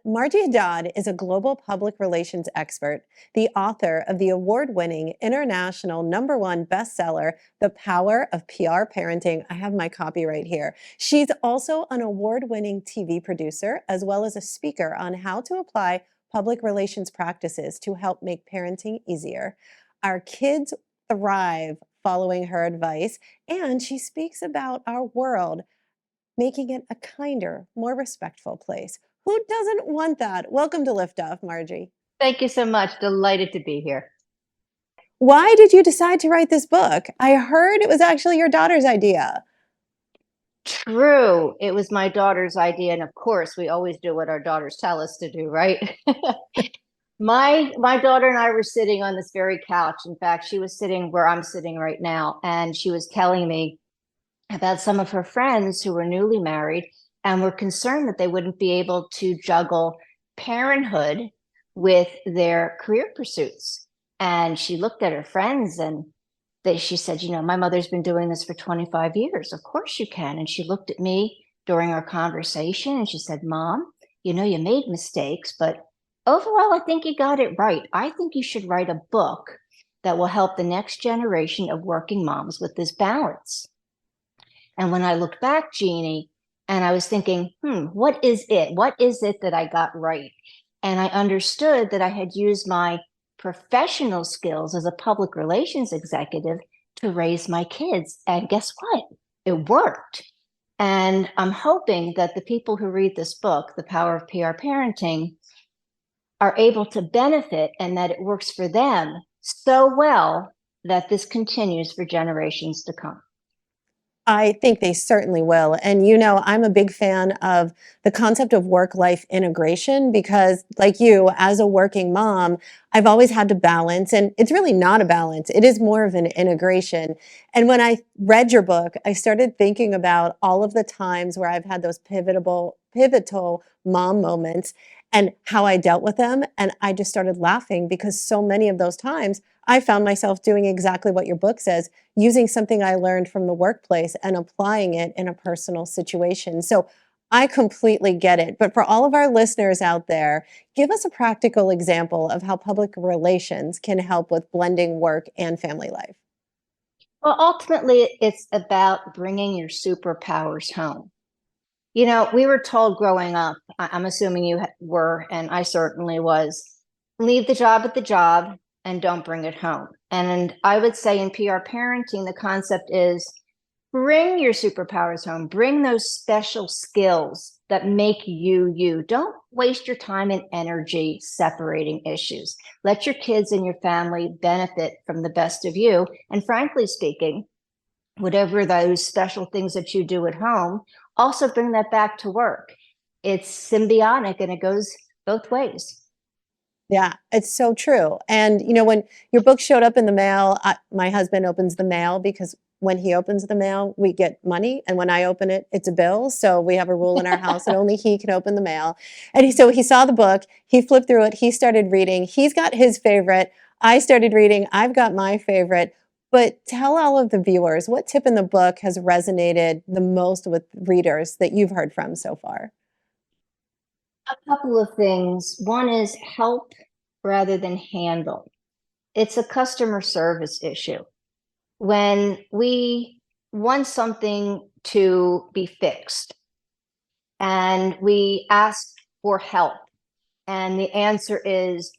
Marjie Hadad is a global public relations expert, the author of the award-winning international #1 bestseller, The Power of PR Parenting. I have my copy right here. She's also an award-winning TV producer, as well as a speaker on how to apply public relations practices to help make parenting easier. Our kids thrive following her advice, and she speaks about our world making it a kinder, more respectful place. Who doesn't want that? Welcome to Liftoff, Marjie. Thank you so much. Delighted to be here. Why did you decide to write this book? I heard it was actually your daughter's idea. True. It was my daughter's idea. And of course, we always do what our daughters tell us to do, right? My daughter and I were sitting on this very couch. In fact, she was sitting where I'm sitting right now. And she was telling me about some of her friends who were newly married and were concerned that they wouldn't be able to juggle parenthood with their career pursuits. And she looked at her friends and she said, my mother's been doing this for 25 years. Of course you can. And she looked at me during our conversation and she said, Mom, you made mistakes, but overall, I think you got it right. I think you should write a book that will help the next generation of working moms with this balance. And when I looked back, Jeannie, and I was thinking, what is it? What is it that I got right? And I understood that I had used my professional skills as a public relations executive to raise my kids. And guess what? It worked. And I'm hoping that the people who read this book, The Power of PR Parenting, are able to benefit and that it works for them so well that this continues for generations to come. I think they certainly will. And I'm a big fan of the concept of work-life integration because, like you, as a working mom, I've always had to balance, and it's really not a balance. It is more of an integration. And when I read your book, I started thinking about all of the times where I've had those pivotal mom moments and how I dealt with them. And I just started laughing because so many of those times I found myself doing exactly what your book says, using something I learned from the workplace and applying it in a personal situation. So I completely get it. But for all of our listeners out there, give us a practical example of how public relations can help with blending work and family life. Well, ultimately, it's about bringing your superpowers home. We were told growing up, I'm assuming you were, and I certainly was, leave the job at the job and don't bring it home. And I would say in PR parenting, the concept is bring your superpowers home, bring those special skills that make you you. Don't waste your time and energy separating issues. Let your kids and your family benefit from the best of you. And frankly speaking, whatever those special things that you do at home, also bring that back to work. It's symbiotic and it goes both ways. Yeah, it's so true. And, when your book showed up in the mail, my husband opens the mail because when he opens the mail, we get money. And when I open it, it's a bill. So we have a rule in our house that only he can open the mail. And so he saw the book, he flipped through it, he started reading. He's got his favorite. I started reading. I've got my favorite. But tell all of the viewers, what tip in the book has resonated the most with readers that you've heard from so far? A couple of things. One is help rather than handle. It's a customer service issue. When we want something to be fixed and we ask for help and the answer is,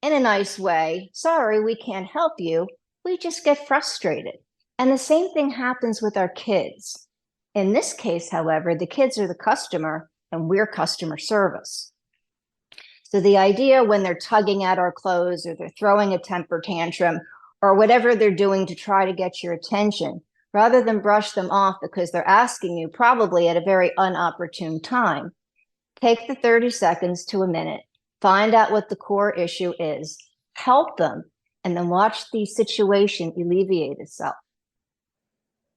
in a nice way, sorry, we can't help you, we just get frustrated. And the same thing happens with our kids. In this case, however, the kids are the customer and we're customer service. So the idea when they're tugging at our clothes or they're throwing a temper tantrum or whatever they're doing to try to get your attention, rather than brush them off because they're asking you probably at a very unopportune time, take the 30 seconds to a minute, find out what the core issue is, help them, and then watch the situation alleviate itself.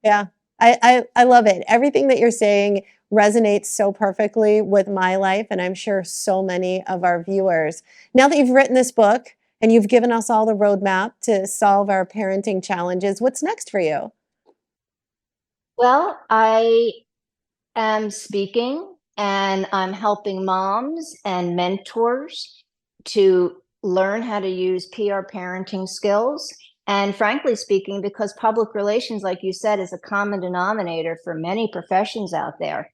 Yeah, I love it. Everything that you're saying resonates so perfectly with my life, and I'm sure so many of our viewers. Now that you've written this book and you've given us all the roadmap to solve our parenting challenges, what's next for you? Well, I am speaking and I'm helping moms and mentors to learn how to use PR parenting skills. And frankly speaking, because public relations, like you said, is a common denominator for many professions out there,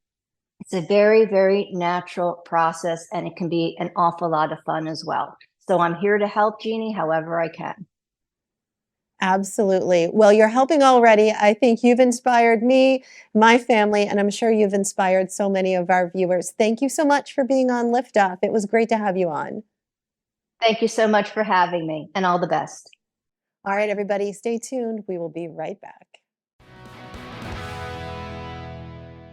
it's a very, very natural process, and it can be an awful lot of fun as well. So I'm here to help, Jeannie, however I can. Absolutely. Well, you're helping already. I think you've inspired me, my family, and I'm sure you've inspired so many of our viewers. Thank you so much for being on Liftoff. It was great to have you on. Thank you so much for having me, and all the best. All right, everybody, stay tuned. We will be right back.